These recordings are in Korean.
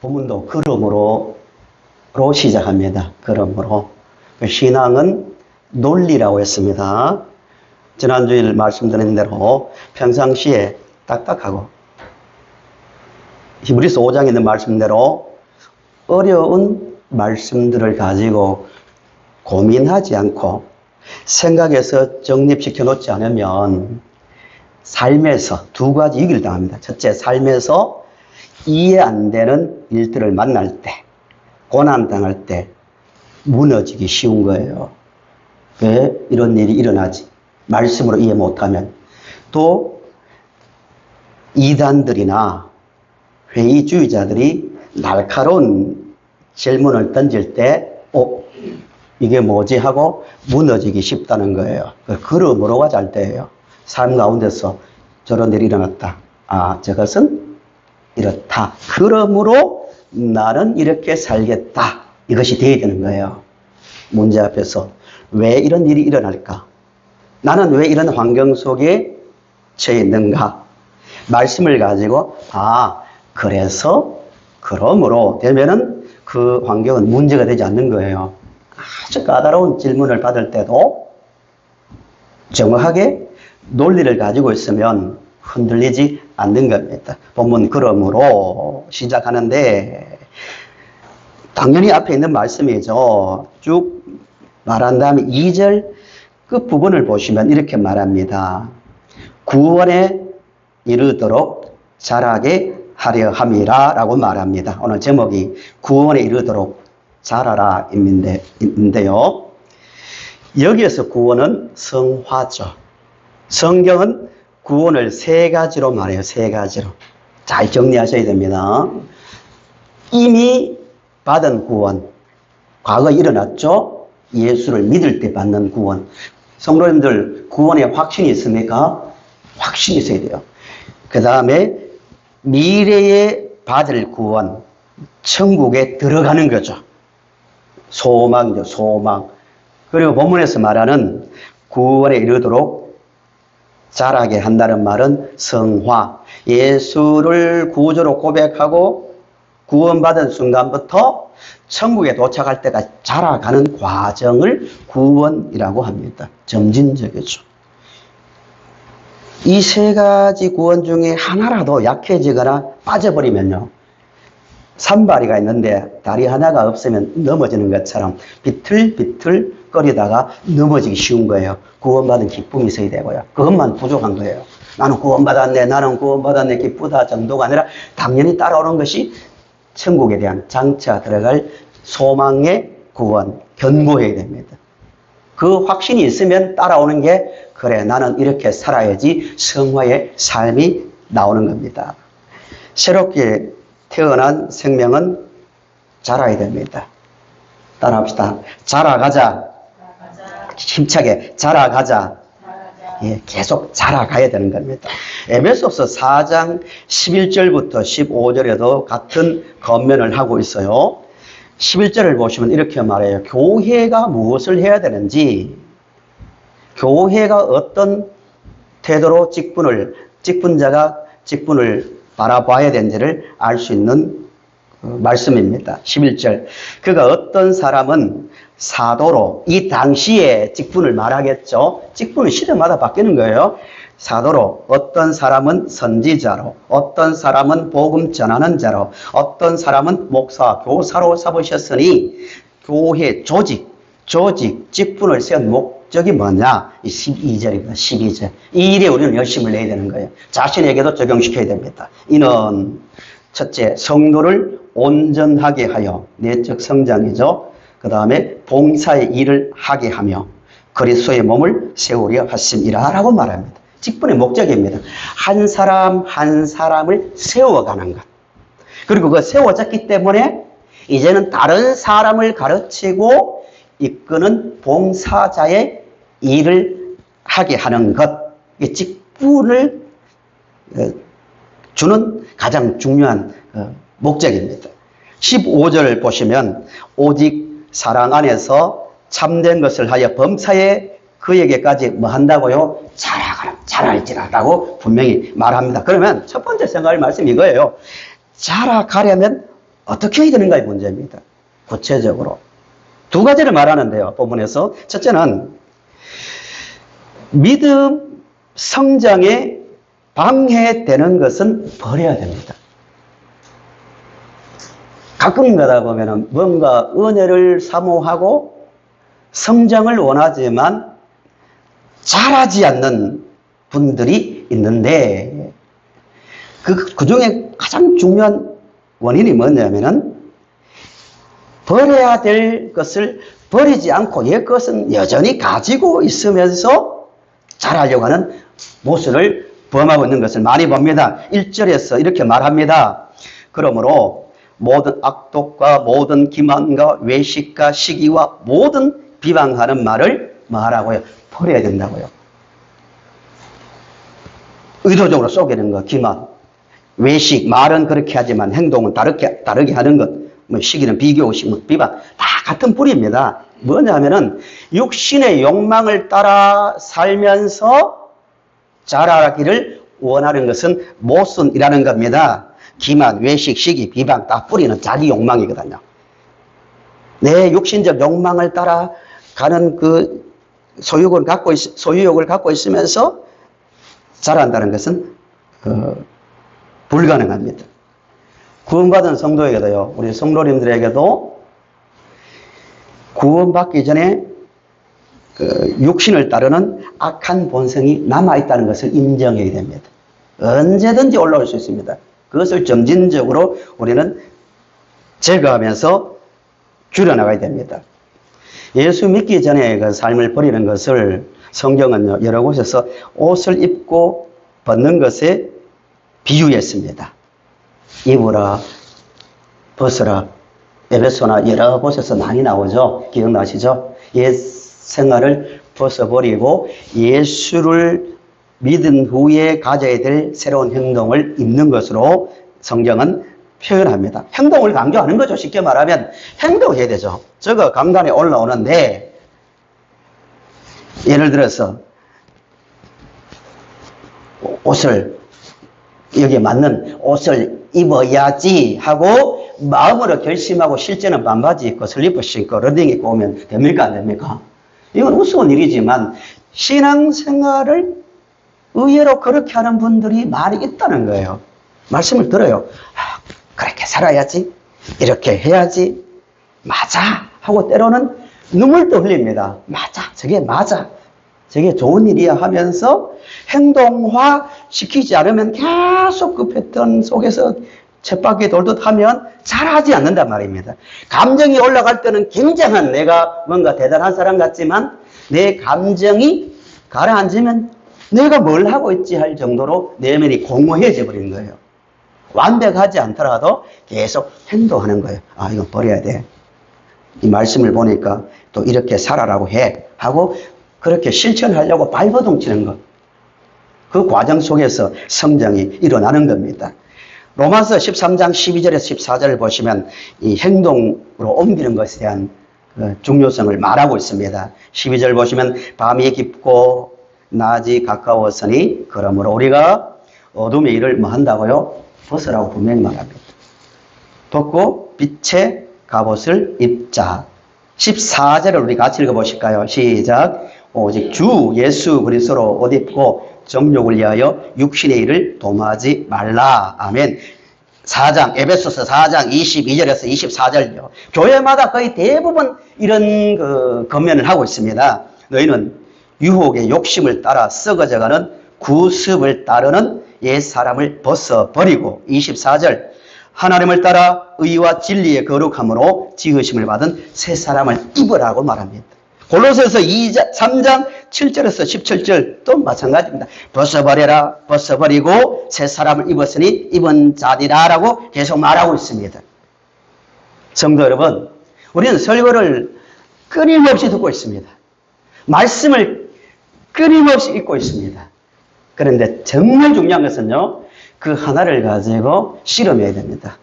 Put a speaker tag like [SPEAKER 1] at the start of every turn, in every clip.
[SPEAKER 1] 본문도 그러므로 시작합니다. 그러므로. 신앙은 논리라고 했습니다. 지난주일 말씀드린 대로 평상시에 딱딱하고 히브리서 5장에 있는 말씀대로 어려운 말씀들을 가지고 고민하지 않고 생각해서 정립시켜 놓지 않으면 삶에서 두 가지 위기를 당합니다. 첫째, 삶에서 이해 안 되는 일들을 만날 때, 고난 당할 때 무너지기 쉬운 거예요. 왜 이런 일이 일어나지? 말씀으로 이해 못하면. 또 이단들이나 회의주의자들이 날카로운 질문을 던질 때 이게 뭐지? 하고 무너지기 쉽다는 거예요. 그러므로가 잘 때예요. 삶 가운데서 저런 일이 일어났다. 저것은 이렇다. 그러므로 나는 이렇게 살겠다. 이것이 되어야 되는 거예요. 문제 앞에서 왜 이런 일이 일어날까? 나는 왜 이런 환경 속에 처해 있는가? 말씀을 가지고 그래서 그러므로 되면은 그 환경은 문제가 되지 않는 거예요. 아주 까다로운 질문을 받을 때도 정확하게 논리를 가지고 있으면 흔들리지 않는 겁니다. 본문 그러므로 시작하는데 당연히 앞에 있는 말씀이죠. 쭉 말한 다음에 2절 끝부분을 보시면 이렇게 말합니다. 구원에 이르도록 자라게 하려 함이라 라고 말합니다. 오늘 제목이 구원에 이르도록 자라라 인데요. 여기에서 구원은 성화죠. 성경은 구원을 세 가지로 말해요. 세 가지로. 잘 정리하셔야 됩니다. 이미 받은 구원. 과거에 일어났죠. 예수를 믿을 때 받는 구원. 성도님들 구원에 확신이 있습니까? 확신이 있어야 돼요. 그 다음에 미래에 받을 구원. 천국에 들어가는 거죠. 소망이죠. 소망. 그리고 본문에서 말하는 구원에 이르도록 자라게 한다는 말은 성화. 예수를 구주로 고백하고 구원받은 순간부터 천국에 도착할 때까지 자라가는 과정을 구원이라고 합니다. 점진적이죠. 이 세 가지 구원 중에 하나라도 약해지거나 빠져버리면요. 산발이가 있는데 다리 하나가 없으면 넘어지는 것처럼 비틀비틀 거리다가 넘어지기 쉬운 거예요. 구원받은 기쁨이 있어야 되고요. 그것만 부족한 거예요. 나는 구원받았네, 기쁘다 정도가 아니라 당연히 따라오는 것이 천국에 대한 장차 들어갈 소망의 구원, 견고해야 됩니다. 그 확신이 있으면 따라오는 게 그래, 나는 이렇게 살아야지 성화의 삶이 나오는 겁니다. 새롭게 태어난 생명은 자라야 됩니다. 따라합시다. 자라가자. 힘차게 자라가자. 계속 자라가야 되는 겁니다. 에베소서 4장 11절부터 15절에도 같은 권면을 하고 있어요. 11절을 보시면 이렇게 말해요. 교회가 무엇을 해야 되는지, 교회가 어떤 태도로 직분자가 직분을 바라봐야 되는지를 알 수 있는 말씀입니다. 11절. 그가 어떤 사람은 사도로, 이 당시에 직분을 말하겠죠. 직분은 시대마다 바뀌는 거예요. 사도로, 어떤 사람은 선지자로, 어떤 사람은 복음 전하는 자로, 어떤 사람은 목사, 교사로 삼으셨으니 교회 조직, 직분을 세운 목적이 뭐냐? 이 12절입니다. 12절. 이 일에 우리는 열심을 내야 되는 거예요. 자신에게도 적용시켜야 됩니다. 이는 첫째, 성도를 온전하게 하여 내적 성장이죠. 그 다음에 봉사의 일을 하게 하며 그리스도의 몸을 세우려 하심이라 라고 말합니다. 직분의 목적입니다. 한 사람 한 사람을 세워가는 것. 그리고 그 세워졌기 때문에 이제는 다른 사람을 가르치고 이끄는 봉사자의 일을 하게 하는 것. 이 직분을 주는 가장 중요한 목적입니다. 15절을 보시면 오직 사랑 안에서 참된 것을 하여 범사에 그에게까지 뭐 한다고요? 자랄지라라고 분명히 말합니다. 그러면 첫 번째 생각할 말씀이 이거예요. 자라가려면 어떻게 해야 되는가의 문제입니다. 구체적으로. 두 가지를 말하는데요, 본문에서. 첫째는 믿음 성장에 방해되는 것은 버려야 됩니다. 가끔 가다 보면 뭔가 은혜를 사모하고 성장을 원하지만 잘하지 않는 분들이 있는데 그 중에 가장 중요한 원인이 뭐냐면은 버려야 될 것을 버리지 않고 옛 것은 여전히 가지고 있으면서 잘하려고 하는 모습을 범하고 있는 것을 많이 봅니다. 1절에서 이렇게 말합니다. 그러므로 모든 악독과 모든 기만과 외식과 시기와 모든 비방하는 말을 말하고요. 버려야 된다고요. 의도적으로 속이는 것, 기만, 외식, 말은 그렇게 하지만 행동은 다르게 하는 것, 뭐 시기는 비교식, 뭐 비방, 다 같은 뿌리입니다. 뭐냐 하면은 육신의 욕망을 따라 살면서 자라기를 원하는 것은 모순이라는 겁니다. 기만, 외식, 시기, 비방 다 뿌리는 자기 욕망이거든요. 내 육신적 욕망을 따라 가는 그 소유욕을 갖고 있으면서 자란다는 것은 불가능합니다. 구원받은 성도에게도요, 우리 성도님들에게도 구원받기 전에 그 육신을 따르는 악한 본성이 남아있다는 것을 인정해야 됩니다. 언제든지 올라올 수 있습니다. 그것을 점진적으로 우리는 제거하면서 줄여나가야 됩니다. 예수 믿기 전에 그 삶을 버리는 것을 성경은 여러 곳에서 옷을 입고 벗는 것에 비유했습니다. 입으라, 벗으라, 에베소나 여러 곳에서 많이 나오죠. 기억나시죠? 옛 생활을 벗어버리고 예수를 믿은 후에 가져야 될 새로운 행동을 입는 것으로 성경은 표현합니다. 행동을 강조하는 거죠. 쉽게 말하면 행동해야 되죠. 저거 강단에 올라오는데 예를 들어서 옷을 여기에 맞는 옷을 입어야지 하고 마음으로 결심하고 실제는 반바지 입고 슬리퍼 신고 러닝 입고 오면 됩니까? 안 됩니까? 이건 우스운 일이지만 신앙생활을 의외로 그렇게 하는 분들이 많이 있다는 거예요. 말씀을 들어요. 그렇게 살아야지, 이렇게 해야지, 맞아 하고 때로는 눈물도 흘립니다. 맞아, 저게 맞아, 저게 좋은 일이야 하면서 행동화 시키지 않으면 계속 그 패턴 속에서 쳇바퀴 돌듯 하면 잘하지 않는단 말입니다. 감정이 올라갈 때는 굉장한 내가 뭔가 대단한 사람 같지만 내 감정이 가라앉으면 내가 뭘 하고 있지 할 정도로 내면이 공허해져 버리는 거예요. 완벽하지 않더라도 계속 행동하는 거예요. 아, 이건 버려야 돼. 이 말씀을 보니까 또 이렇게 살아라고 해 하고 그렇게 실천하려고 발버둥 치는 것. 그 과정 속에서 성장이 일어나는 겁니다. 로마서 13장 12절에서 14절을 보시면 이 행동으로 옮기는 것에 대한 그 중요성을 말하고 있습니다. 12절 보시면 밤이 깊고 낮이 가까웠으니 그러므로 우리가 어둠의 일을 뭐 한다고요? 벗으라고 분명히 말합니다. 덮고 빛의 갑옷을 입자. 14절을 우리 같이 읽어보실까요? 시작. 오직 주 예수 그리스도로 옷 입고 정욕을 위하여 육신의 일을 도모하지 말라. 아멘. 4장, 에베소서 4장 22절에서 24절요. 교회마다 거의 대부분 이런 그 권면을 하고 있습니다. 너희는 유혹의 욕심을 따라 썩어져가는 구습을 따르는 옛 사람을 벗어버리고 24절 하나님을 따라 의와 진리의 거룩함으로 지으심을 받은 새 사람을 입으라고 말합니다. 골로새서 3장 7절에서 17절 또 마찬가지입니다. 벗어버려라, 벗어버리고 새 사람을 입었으니 입은 자리라 라고 계속 말하고 있습니다. 성도 여러분, 우리는 설교를 끊임없이 듣고 있습니다. 말씀을 끊임없이 읽고 있습니다. 그런데 정말 중요한 것은요, 그 하나를 가지고 실험해야 됩니다.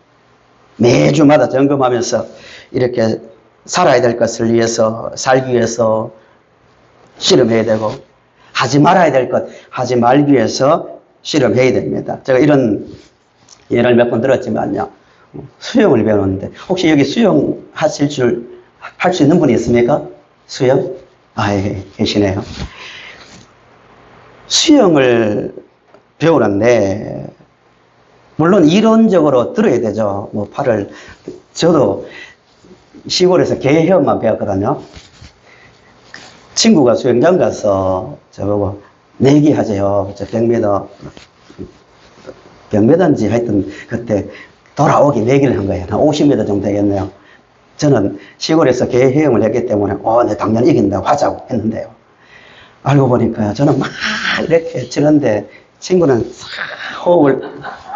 [SPEAKER 1] 매주마다 점검하면서 이렇게 살아야 될 것을 위해서, 살기 위해서 실험해야 되고, 하지 말아야 될 것, 하지 말기 위해서 실험해야 됩니다. 제가 이런 예를 몇 번 들었지만요, 수영을 배우는데, 혹시 여기 수영 할 수 있는 분이 있습니까? 수영? 아, 예, 계시네요. 수영을 배우는데, 물론 이론적으로 들어야 되죠. 뭐, 저도 시골에서 개 헤엄만 배웠거든요. 친구가 수영장 가서 저보고 내기 하재요. 저 100m인지 하여튼 그때 돌아오기 내기를 한 거예요. 한 50m 정도 되겠네요. 저는 시골에서 개 헤엄을 했기 때문에 내 당연 이긴다고 하자고 했는데요. 알고 보니까 저는 막 이렇게 치는데 친구는 싹 호흡을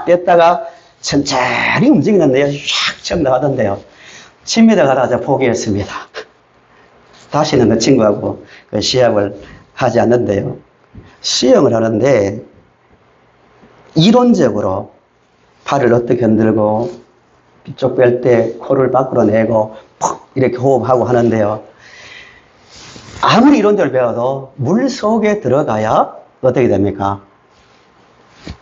[SPEAKER 1] 뺐다가 천천히 움직이는데요. 샥 쳐 나가던데요. 10m 가다가 포기했습니다. 다시는 그 친구하고 그 시합을 하지 않는데요. 수영을 하는데 이론적으로 팔을 어떻게 흔들고 빗쪽 뺄 때 코를 밖으로 내고 푹 이렇게 호흡하고 하는데요. 아무리 이론적으로 배워도 물 속에 들어가야 어떻게 됩니까?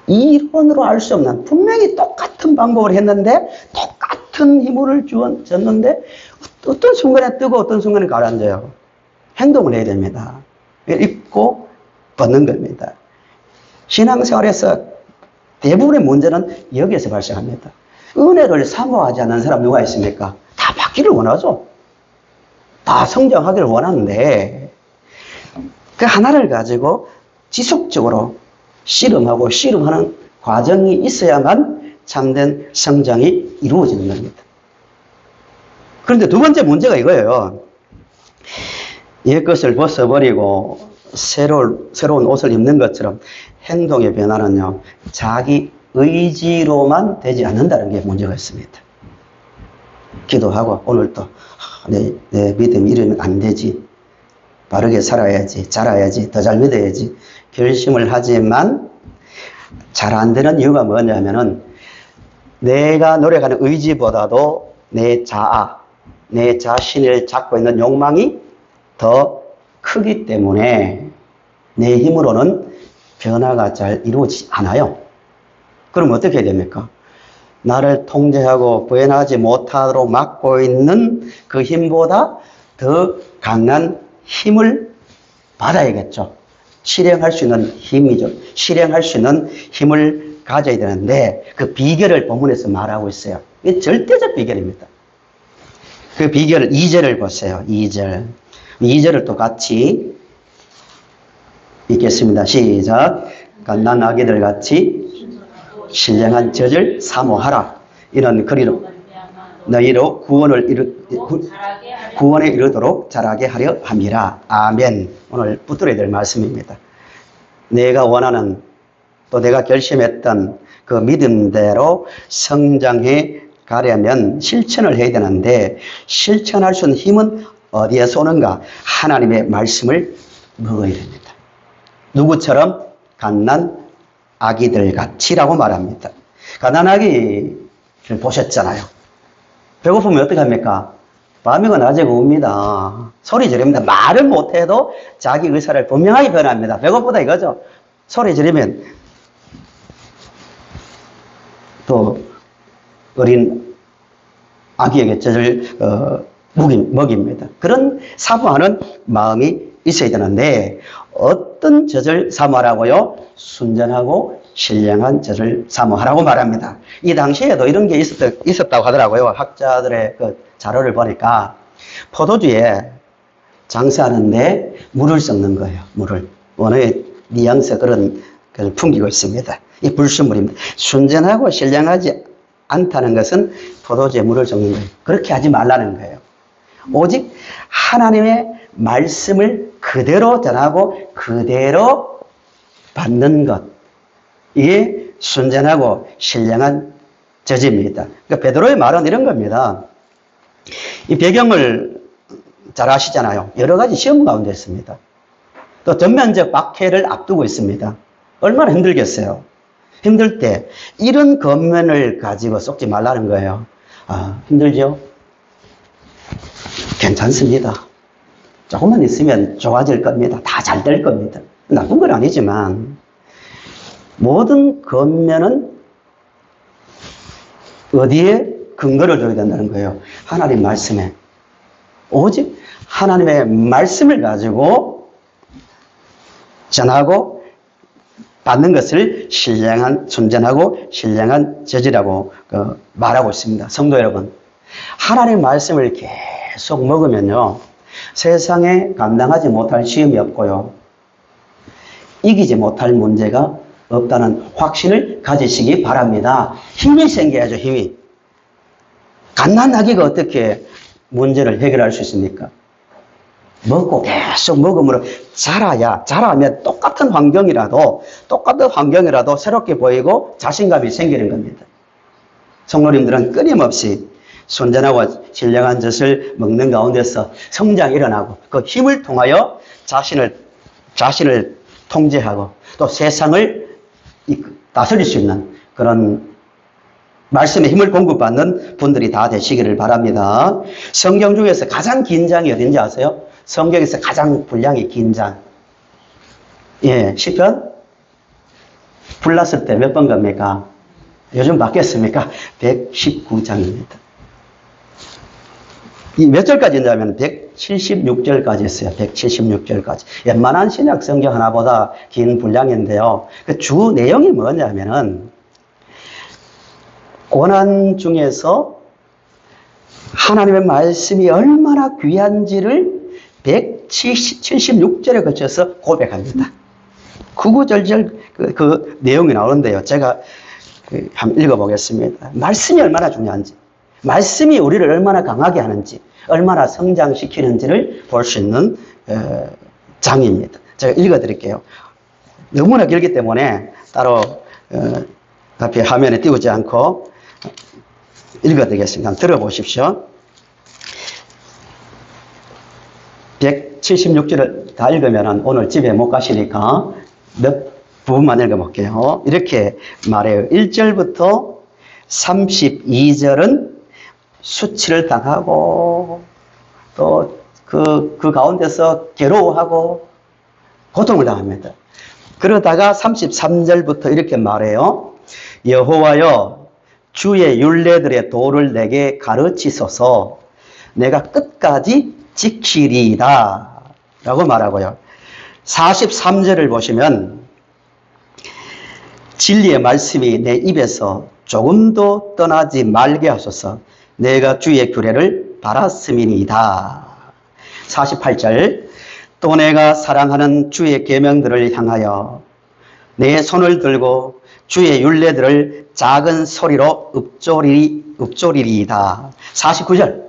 [SPEAKER 1] 이론으로 알 수 없는, 분명히 똑같은 방법을 했는데 똑같은 힘을 줬는데 어떤 순간에 뜨고 어떤 순간에 가라앉아요. 행동을 해야 됩니다. 입고 걷는 겁니다. 신앙생활에서 대부분의 문제는 여기에서 발생합니다. 은혜를 사모하지 않는 사람 누가 있습니까? 다 받기를 원하죠. 다 성장하기를 원하는데 그 하나를 가지고 지속적으로 씨름하는 과정이 있어야만 참된 성장이 이루어지는 겁니다. 그런데 두 번째 문제가 이거예요. 옛 것을 벗어버리고 새로운 옷을 입는 것처럼 행동의 변화는요, 자기 의지로만 되지 않는다는 게 문제가 있습니다. 기도하고 오늘도 내 믿음이 이러면 안 되지. 바르게 살아야지, 자라야지, 더 잘 믿어야지. 결심을 하지만 잘 안 되는 이유가 뭐냐면은 내가 노력하는 의지보다도 내 자아, 내 자신을 잡고 있는 욕망이 더 크기 때문에 내 힘으로는 변화가 잘 이루어지지 않아요. 그럼 어떻게 해야 됩니까? 나를 통제하고 구현하지 못하도록 막고 있는 그 힘보다 더 강한 힘을 받아야겠죠. 실행할 수 있는 힘이죠. 실행할 수 있는 힘을 가져야 되는데 그 비결을 본문에서 말하고 있어요. 이게 절대적 비결입니다. 그 비결 2절을 보세요. 2절을 또 같이 읽겠습니다. 시작. 갓난 아기들 같이 신령한 젖을 사모하라. 이런 그리로 너희로 구원에 이르도록 자라게 하려 함이라. 아멘. 오늘 붙들어야 될 말씀입니다. 내가 원하는 또 내가 결심했던 그 믿음대로 성장해 가려면 실천을 해야 되는데 실천할 수 있는 힘은 어디에서 오는가? 하나님의 말씀을 먹어야 됩니다. 누구처럼? 갓난 아기들 같이라고 말합니다. 갓난 아기를 보셨잖아요. 배고프면 어떻게 합니까? 밤이고 낮이고 웁니다. 소리 지릅니다. 말을 못해도 자기 의사를 분명하게 변합니다. 배고프다 이거죠. 소리 지르면 또 어린 아기에게 젖을 먹입니다. 그런 사모하는 마음이 있어야 되는데 어떤 젖을 사모하라고요? 순전하고 신령한 젖을 사모하라고 말합니다. 이 당시에도 이런 게 있었다고 하더라고요. 학자들의 그 자료를 보니까 포도주에 장사하는데 물을 섞는 거예요. 물을. 원어의 뉘앙스 그런 걸 풍기고 있습니다. 이 불순물입니다. 순전하고 신령하지 않다는 것은 포도주에 물을 섞는 거예요. 그렇게 하지 말라는 거예요. 오직 하나님의 말씀을 그대로 전하고 그대로 받는 것. 이게 순전하고 신령한 젖입니다. 그러니까 베드로의 말은 이런 겁니다. 이 배경을 잘 아시잖아요. 여러 가지 시험 가운데 있습니다. 또 전면적 박해를 앞두고 있습니다. 얼마나 힘들겠어요. 힘들 때 이런 겉면을 가지고 썩지 말라는 거예요. 힘들죠? 괜찮습니다. 조금만 있으면 좋아질 겁니다. 다 잘 될 겁니다. 나쁜 건 아니지만 모든 겉면은 어디에 근거를 줘야 된다는 거예요. 하나님 말씀에. 오직 하나님의 말씀을 가지고 전하고 받는 것을 신령한 순전하고 신령한 저지라고 말하고 있습니다. 성도 여러분, 하나님의 말씀을 계속 먹으면요, 세상에 감당하지 못할 시험이 없고요, 이기지 못할 문제가 없다는 확신을 가지시기 바랍니다. 힘이 생겨야죠, 힘이. 갓난아기가 어떻게 문제를 해결할 수 있습니까? 먹고 계속 먹음으로 자라면 똑같은 환경이라도 새롭게 보이고 자신감이 생기는 겁니다. 성도님들은 끊임없이 순전하고 신령한 젖을 먹는 가운데서 성장이 일어나고 그 힘을 통하여 자신을 통제하고 또 세상을 다스릴 수 있는 그런 말씀의 힘을 공급받는 분들이 다 되시기를 바랍니다. 성경 중에서 가장 긴 장이 어딘지 아세요? 성경에서 가장 분량이 긴 장. 예, 시편 불났을 때 몇 번 갑니까? 요즘 바뀌었습니까? 119장입니다. 이 몇 절까지 있냐면 176절까지 있어요. 176절까지. 웬만한 신약 성경 하나보다 긴 분량인데요. 그 주 내용이 뭐냐면은 고난 중에서 하나님의 말씀이 얼마나 귀한지를 176절에 거쳐서 고백합니다. 구구절절 그 내용이 나오는데요. 제가 한번 읽어보겠습니다. 말씀이 얼마나 중요한지, 말씀이 우리를 얼마나 강하게 하는지, 얼마나 성장시키는지를 볼 수 있는 장입니다. 제가 읽어드릴게요. 너무나 길기 때문에 따로 앞에 화면에 띄우지 않고 읽어드리겠습니다. 들어보십시오. 176절을 다 읽으면 오늘 집에 못 가시니까 몇 부분만 읽어볼게요. 이렇게 말해요. 1절부터 32절은 수치를 당하고 또 그 가운데서 괴로워하고 고통을 당합니다. 그러다가 33절부터 이렇게 말해요. 여호와여, 주의 율례들의 도를 내게 가르치소서. 내가 끝까지 지키리이다 라고 말하고요. 43절을 보시면 진리의 말씀이 내 입에서 조금도 떠나지 말게 하소서. 내가 주의 규례를 바랐음이니이다. 48절 또 내가 사랑하는 주의 계명들을 향하여 내 손을 들고 주의 율례들을 작은 소리로 읊조리리이다. 49절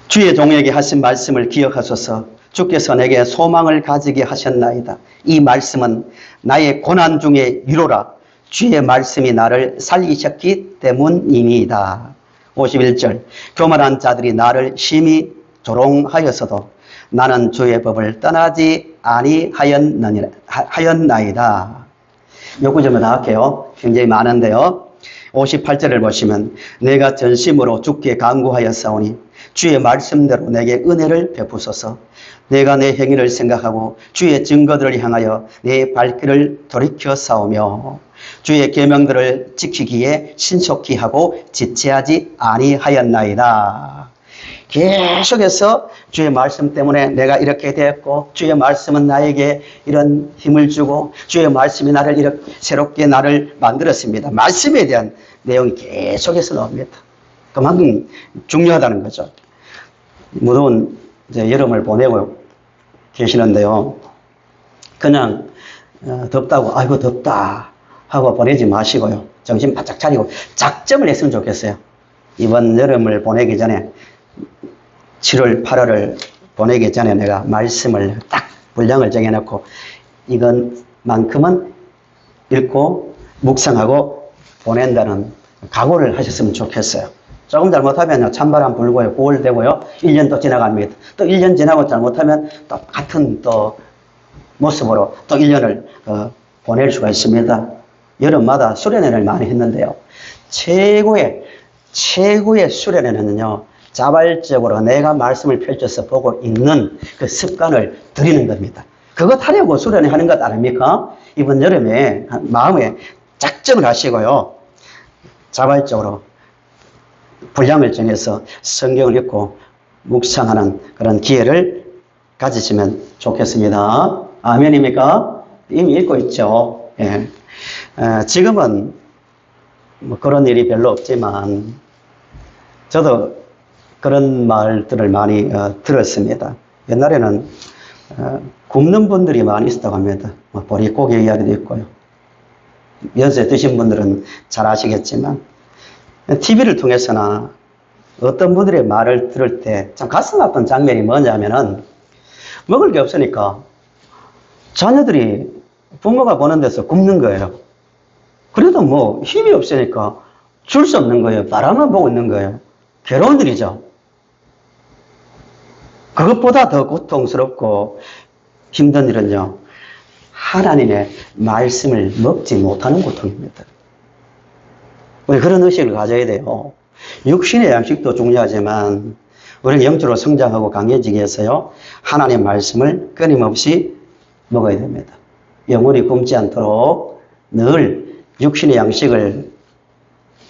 [SPEAKER 1] 주의 종에게 하신 말씀을 기억하소서. 주께서 내게 소망을 가지게 하셨나이다. 이 말씀은 나의 고난 중에 위로라. 주의 말씀이 나를 살리셨기 때문이니이다. 51절 교만한 자들이 나를 심히 조롱하였어도 나는 주의 법을 떠나지 아니하였나이다. 몇 구절만 더 할게요. 굉장히 많은데요. 58절을 보시면 내가 전심으로 주께 간구하였사오니 주의 말씀대로 내게 은혜를 베푸소서. 내가 내 행위를 생각하고 주의 증거들을 향하여 내 발길을 돌이켜 싸우며 주의 계명들을 지키기에 신속히 하고 지체하지 아니하였나이다. 계속해서 주의 말씀 때문에 내가 이렇게 되었고 주의 말씀은 나에게 이런 힘을 주고 주의 말씀이 나를 이렇게 새롭게 나를 만들었습니다. 말씀에 대한 내용이 계속해서 나옵니다. 그만큼 중요하다는 거죠. 무더운 이제 여름을 보내고 계시는데요. 그냥 덥다고 아이고 덥다 하고 보내지 마시고요. 정신 바짝 차리고 작정을 했으면 좋겠어요. 이번 여름을 보내기 전에 7월, 8월을 보내기 전에 내가 말씀을 딱 분량을 정해놓고 이것만큼은 읽고 묵상하고 보낸다는 각오를 하셨으면 좋겠어요. 조금 잘못하면 찬바람 불고요, 9월 되고요, 1년 또 지나갑니다. 또 1년 지나고 잘못하면 또 같은 또 모습으로 또 1년을 보낼 수가 있습니다. 여름마다 수련회를 많이 했는데요. 최고의 수련회는요, 자발적으로 내가 말씀을 펼쳐서 보고 읽는 그 습관을 들이는 겁니다. 그것 하려고 수련회 하는 것 아닙니까? 이번 여름에 마음에 작정을 하시고요. 자발적으로 분량을 정해서 성경을 읽고 묵상하는 그런 기회를 가지시면 좋겠습니다. 아멘입니까? 이미 읽고 있죠. 예. 지금은 뭐 그런 일이 별로 없지만 저도 그런 말들을 많이 들었습니다. 옛날에는 굶는 분들이 많이 있었다고 합니다. 뭐 보릿고개 이야기도 있고요. 연세 드신 분들은 잘 아시겠지만 TV를 통해서나 어떤 분들의 말을 들을 때 참 가슴 아픈 장면이 뭐냐면은 먹을 게 없으니까 자녀들이 부모가 보는 데서 굶는 거예요. 그래도 뭐 힘이 없으니까 줄 수 없는 거예요. 바라만 보고 있는 거예요. 괴로운 일이죠. 그것보다 더 고통스럽고 힘든 일은요, 하나님의 말씀을 먹지 못하는 고통입니다. 우리 그런 의식을 가져야 돼요. 육신의 양식도 중요하지만 우리는 영적으로 성장하고 강해지기 위해서요, 하나님의 말씀을 끊임없이 먹어야 됩니다. 영혼이 굶지 않도록 늘 육신의 양식을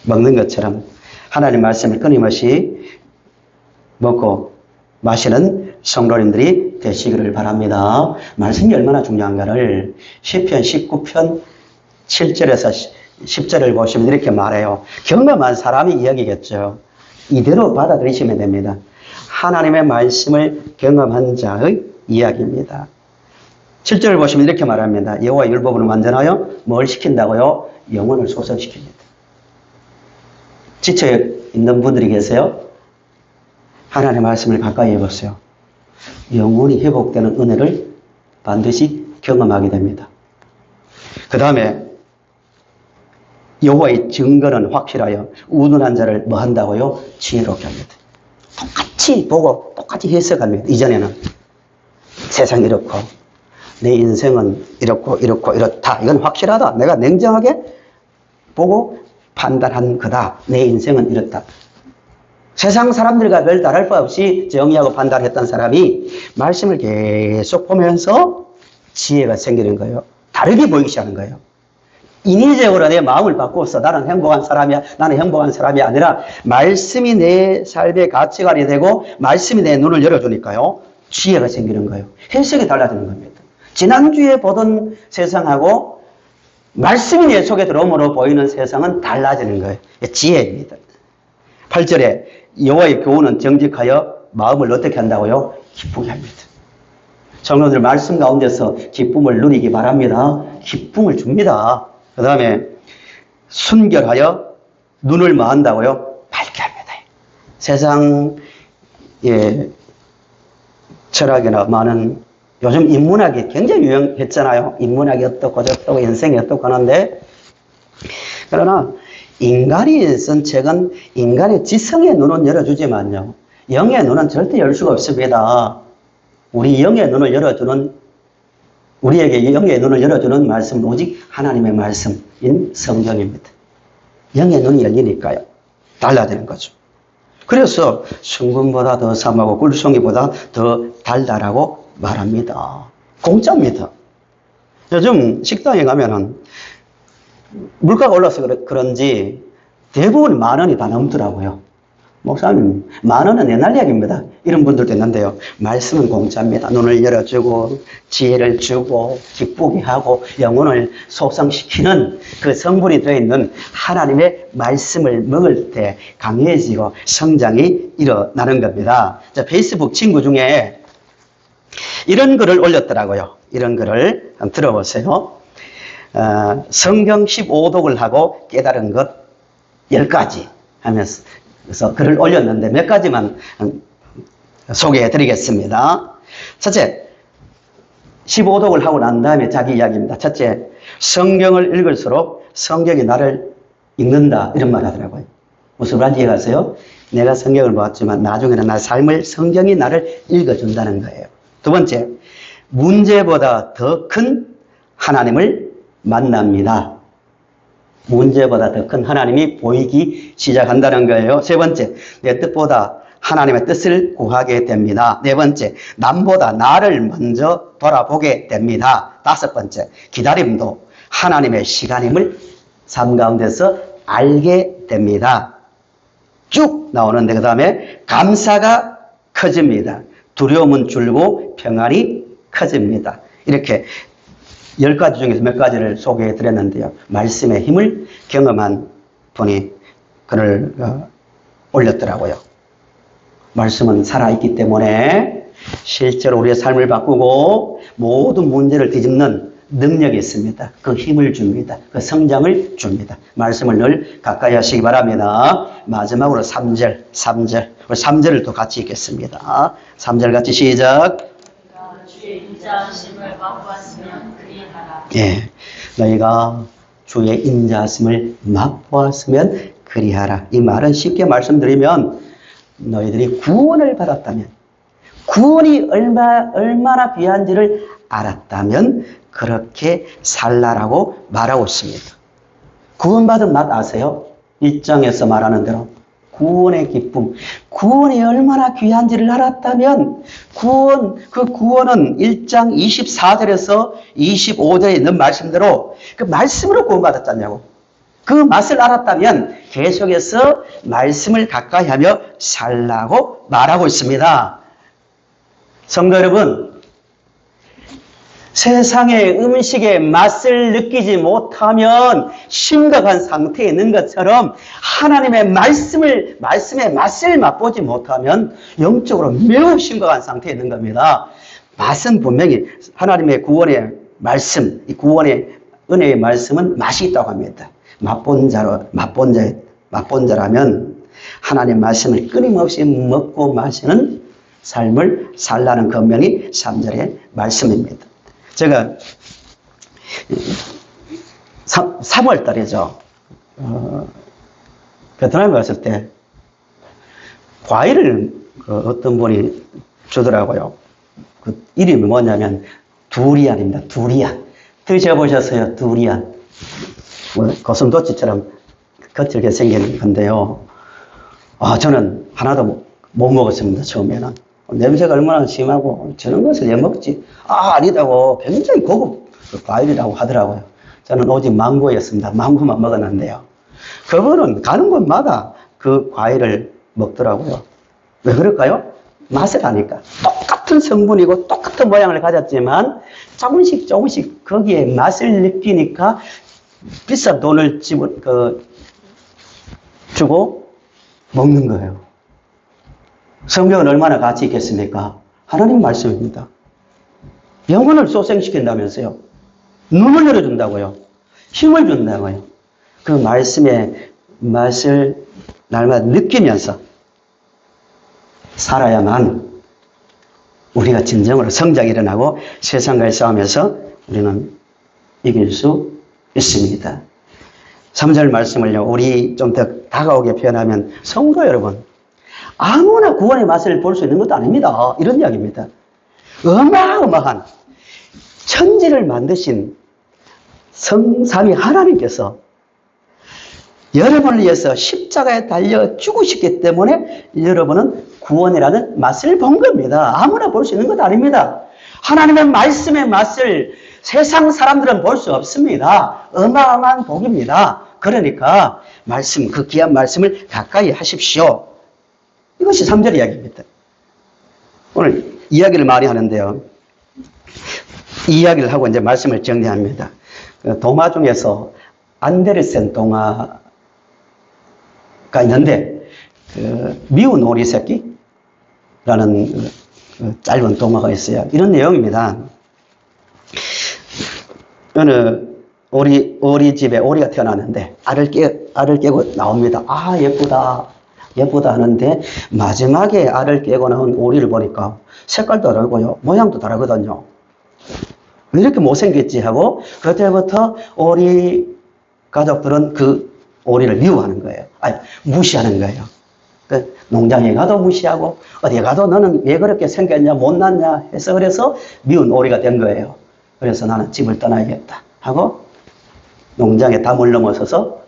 [SPEAKER 1] 먹는 것처럼 하나님의 말씀을 끊임없이 먹고 마시는 성도님들이 되시기를 바랍니다. 말씀이 얼마나 중요한가를 시편 19편 7절에서 10절을 보시면 이렇게 말해요. 경험한 사람이 이야기겠죠. 이대로 받아들이시면 됩니다. 하나님의 말씀을 경험한 자의 이야기입니다. 7절을 보시면 이렇게 말합니다. 여호와의 율법을 완전하여 뭘 시킨다고요? 영혼을 소성시킵니다. 지쳐 있는 분들이 계세요? 하나님의 말씀을 가까이 해보세요. 영혼이 회복되는 은혜를 반드시 경험하게 됩니다. 그 다음에 여호와의 증거는 확실하여 우둔한 자를 뭐 한다고요? 지혜롭게 합니다. 똑같이 보고 똑같이 해석합니다. 이전에는 세상이 이렇고 내 인생은 이렇고 이렇다. 이건 확실하다. 내가 냉정하게 보고 판단한 거다. 내 인생은 이렇다. 세상 사람들과 별 다를 바 없이 정의하고 판단했던 사람이 말씀을 계속 보면서 지혜가 생기는 거예요. 다르게 보이기 시작하는 거예요. 인위적으로 내 마음을 바꾸어서 나는 행복한 사람이 아니라 말씀이 내 삶의 가치관이 되고 말씀이 내 눈을 열어주니까요. 지혜가 생기는 거예요. 해석이 달라지는 겁니다. 지난주에 보던 세상하고 말씀이 내 속에 들어옴으로 보이는 세상은 달라지는 거예요. 지혜입니다. 8절에 여호와의 교훈은 정직하여 마음을 어떻게 한다고요? 기쁘게 합니다. 성도들 말씀 가운데서 기쁨을 누리기 바랍니다. 기쁨을 줍니다. 그 다음에 순결하여 눈을 뭐 한다고요? 밝게 합니다. 세상의 철학이나 많은 요즘 인문학이 굉장히 유행했잖아요. 인문학이 어떻고 저떻고 인생이 어떻고 하는데 그러나 인간이 쓴 책은 인간의 지성의 눈은 열어주지만요. 영의 눈은 절대 열 수가 없습니다. 우리에게 영의 눈을 열어주는 말씀은 오직 하나님의 말씀인 성경입니다. 영의 눈이 열리니까요. 달라지는 거죠. 그래서 순금보다 더 삼하고 꿀송이보다 더 달달하고 말합니다. 공짜입니다. 요즘 식당에 가면은 물가가 올라서 그런지 대부분 10,000원이 다 넘더라고요. 목사님, 10,000원은 옛날 이야기입니다. 이런 분들도 있는데요. 말씀은 공짜입니다. 눈을 열어주고 지혜를 주고 기쁘게 하고 영혼을 소성시키는 그 성분이 들어있는 하나님의 말씀을 먹을 때 강해지고 성장이 일어나는 겁니다. 자, 페이스북 친구 중에 이런 글을 올렸더라고요. 이런 글을 한번 들어보세요. 성경 15독을 하고 깨달은 것 10가지 하면서 그래서 글을 올렸는데 몇 가지만 소개해 드리겠습니다. 첫째, 15독을 하고 난 다음에 자기 이야기입니다. 첫째, 성경을 읽을수록 성경이 나를 읽는다. 이런 말 하더라고요. 무슨 말인지 이해가세요? 내가 성경을 보았지만 나중에는 나의 삶을 성경이 나를 읽어준다는 거예요. 두 번째, 문제보다 더 큰 하나님을 만납니다. 문제보다 더 큰 하나님이 보이기 시작한다는 거예요. 세 번째, 내 뜻보다 하나님의 뜻을 구하게 됩니다. 네 번째, 남보다 나를 먼저 돌아보게 됩니다. 다섯 번째, 기다림도 하나님의 시간임을 삶 가운데서 알게 됩니다. 쭉 나오는데 그 다음에 감사가 커집니다. 두려움은 줄고 평안이 커집니다. 이렇게 10가지 중에서 몇 가지를 소개해 드렸는데요. 말씀의 힘을 경험한 분이 글을 올렸더라고요. 말씀은 살아있기 때문에 실제로 우리의 삶을 바꾸고 모든 문제를 뒤집는 능력이 있습니다. 그 힘을 줍니다. 그 성장을 줍니다. 말씀을 늘 가까이 하시기 바랍니다. 마지막으로 3절. 우리 3절을 또 같이 읽겠습니다. 3절 같이 시작.
[SPEAKER 2] 주의 인자하심을 맛보았으면 그리하라.
[SPEAKER 1] 예, 너희가 주의 인자하심을 맛보았으면 그리하라. 이 말은 쉽게 말씀드리면 너희들이 구원을 받았다면, 구원이 얼마나 귀한지를 알았다면 그렇게 살라라고 말하고 있습니다. 구원받은 맛 아세요? 1장에서 말하는 대로 구원의 기쁨, 구원이 얼마나 귀한지를 알았다면 그 구원은 1장 24절에서 25절에 있는 말씀대로 그 말씀으로 구원받았잖냐고. 그 맛을 알았다면 계속해서 말씀을 가까이 하며 살라고 말하고 있습니다. 성도 여러분, 세상의 음식의 맛을 느끼지 못하면 심각한 상태에 있는 것처럼 하나님의 말씀의 맛을 맛보지 못하면 영적으로 매우 심각한 상태에 있는 겁니다. 맛은 분명히 하나님의 구원의 말씀, 이 구원의 은혜의 말씀은 맛이 있다고 합니다. 맛본 자라면 하나님의 말씀을 끊임없이 먹고 마시는 삶을 살라는 권면이 3절의 말씀입니다. 제가 3월 달이죠. 베트남에 갔을 때 과일을 어떤 분이 주더라고요. 그 이름이 뭐냐면 두리안입니다. 두리안. 드셔보셨어요? 두리안. 고슴도치처럼 거칠게 생긴 건데요. 저는 하나도 못 먹었습니다. 처음에는. 냄새가 얼마나 심하고 저런 것을 왜 먹지? 아니다고 굉장히 고급 과일이라고 하더라고요. 저는 오직 망고였습니다. 망고만 먹었는데요. 그분은 가는 곳마다 그 과일을 먹더라고요. 왜 그럴까요? 맛을 아니까. 똑같은 성분이고 똑같은 모양을 가졌지만 조금씩 거기에 맛을 느끼니까 비싼 돈을 주고 먹는 거예요. 성경은 얼마나 가치 있겠습니까? 하나님 말씀입니다. 영혼을 소생시킨다면서요. 눈을 열어준다고요. 힘을 준다고요. 그 말씀의 맛을 날마다 느끼면서 살아야만 우리가 진정으로 성장이 일어나고 세상과의 싸움에서 우리는 이길 수 있습니다. 3절 말씀을요, 우리 좀 더 다가오게 표현하면 성도 여러분, 아무나 구원의 맛을 볼 수 있는 것도 아닙니다. 이런 이야기입니다. 어마어마한 천지를 만드신 성삼위 하나님께서 여러분을 위해서 십자가에 달려 죽으셨기 때문에 여러분은 구원이라는 맛을 본 겁니다. 아무나 볼 수 있는 것도 아닙니다. 하나님의 말씀의 맛을 세상 사람들은 볼 수 없습니다. 어마어마한 복입니다. 그러니까 그 귀한 말씀을 가까이 하십시오. 이것이 3절 이야기입니다. 오늘 이야기를 많이 하는데요. 이 이야기를 하고 이제 말씀을 정리합니다. 동화 중에서 안데르센 동화가 있는데, 미운 오리 새끼라는 짧은 동화가 있어요. 이런 내용입니다. 어느 오리 집에 오리가 태어났는데 알을 깨고 나옵니다. 예쁘다 하는데 마지막에 알을 깨고 나온 오리를 보니까 색깔도 다르고요. 모양도 다르거든요. 왜 이렇게 못생겼지 하고 그때부터 오리 가족들은 그 오리를 미워하는 거예요. 무시하는 거예요. 그 농장에 가도 무시하고 어디에 가도 너는 왜 그렇게 생겼냐 못났냐 해서 그래서 미운 오리가 된 거예요. 그래서 나는 집을 떠나야겠다 하고 농장에 담을 넘어서서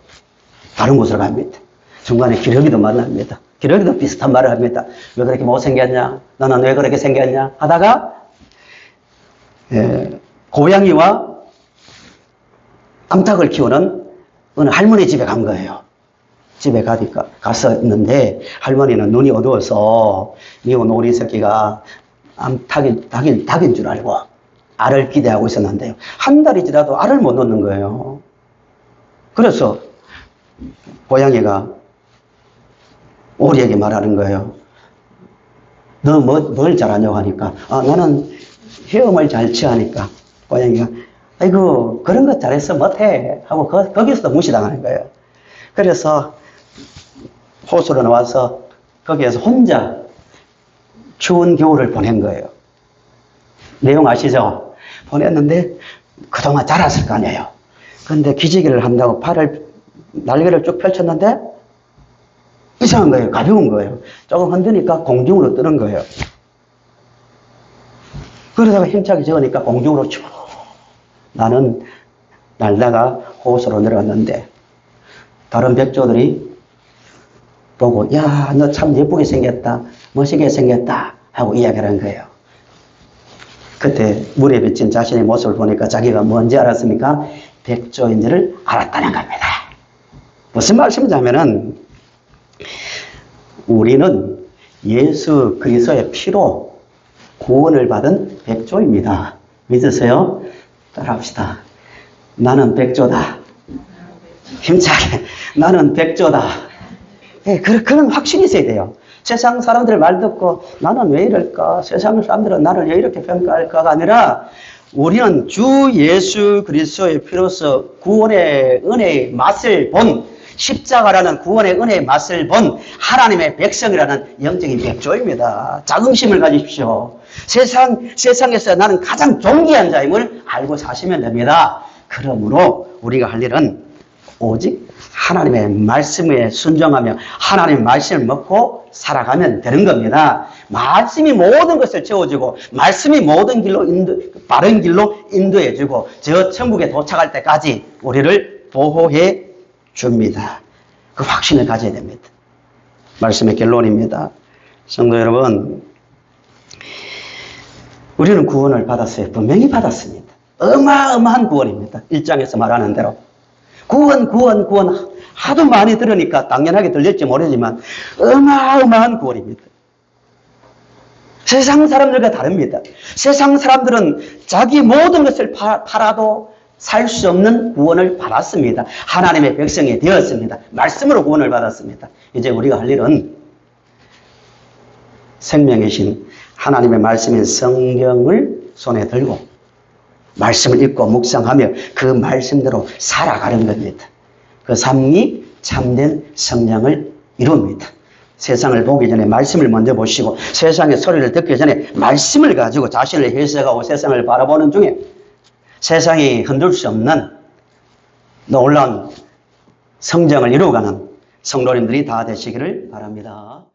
[SPEAKER 1] 다른 곳으로 갑니다. 중간에 기러기도 만납니다. 기러기도 비슷한 말을 합니다. 왜 그렇게 못생겼냐? 너는 왜 그렇게 생겼냐? 하다가 고양이와 암탉을 키우는 어느 할머니 집에 간 거예요. 집에 갔었는데 할머니는 눈이 어두워서 미운 오리 새끼가 닭인 줄 알고 알을 기대하고 있었는데요. 한 달이 지나도 알을 못 넣는 거예요. 그래서 고양이가 오리에게 말하는 거예요. 너 뭘 잘하냐고 하니까 나는 헤엄을 잘 취하니까 고양이가 아이고 그런 거 잘했어 못해 하고 거기서도 무시당하는 거예요. 그래서 호수로 나와서 거기에서 혼자 추운 겨울을 보낸 거예요. 내용 아시죠? 보냈는데 그동안 자랐을 거 아니에요. 그런데 기지개를 한다고 날개를 쭉 펼쳤는데 이상한 거예요. 가벼운 거예요. 조금 흔드니까 공중으로 뜨는 거예요. 그러다가 힘차게 저으니까 공중으로 쭉 나는 날다가 호수로 내려갔는데 다른 백조들이 보고 야, 너 참 예쁘게 생겼다. 멋있게 생겼다. 하고 이야기를 한 거예요. 그때 물에 비친 자신의 모습을 보니까 자기가 뭔지 알았습니까? 백조인지를 알았다는 겁니다. 무슨 말씀이냐면은 우리는 예수 그리스도의 피로 구원을 받은 백조입니다. 믿으세요? 따라합시다. 나는 백조다. 힘차게 나는 백조다. 네, 그런 확신이 있어야 돼요. 세상 사람들 말 듣고 나는 왜 이럴까? 세상 사람들은 나를 왜 이렇게 평가할까가 아니라 우리는 주 예수 그리스도의 피로서 구원의 은혜의 맛을 본 십자가라는 구원의 은혜의 맛을 본 하나님의 백성이라는 영적인 백조입니다. 자긍심을 가지십시오. 세상에서 나는 가장 존귀한 자임을 알고 사시면 됩니다. 그러므로 우리가 할 일은 오직 하나님의 말씀에 순종하며 하나님의 말씀을 먹고 살아가면 되는 겁니다. 말씀이 모든 것을 채워주고 말씀이 모든 길로 바른 길로 인도해주고 저 천국에 도착할 때까지 우리를 보호해 줍니다. 그 확신을 가져야 됩니다. 말씀의 결론입니다. 성도 여러분, 우리는 구원을 받았어요. 분명히 받았습니다. 어마어마한 구원입니다. 1장에서 말하는 대로. 구원 하도 많이 들으니까 당연하게 들릴지 모르지만 어마어마한 구원입니다. 세상 사람들과 다릅니다. 세상 사람들은 자기 모든 것을 팔아도 살 수 없는 구원을 받았습니다. 하나님의 백성이 되었습니다. 말씀으로 구원을 받았습니다. 이제 우리가 할 일은 생명이신 하나님의 말씀인 성경을 손에 들고 말씀을 읽고 묵상하며 그 말씀대로 살아가는 겁니다. 그 삶이 참된 성령을 이룹니다. 세상을 보기 전에 말씀을 먼저 보시고 세상의 소리를 듣기 전에 말씀을 가지고 자신을 해석하고 세상을 바라보는 중에 세상이 흔들 수 없는 놀라운 성장을 이루어가는 성도님들이 다 되시기를 바랍니다.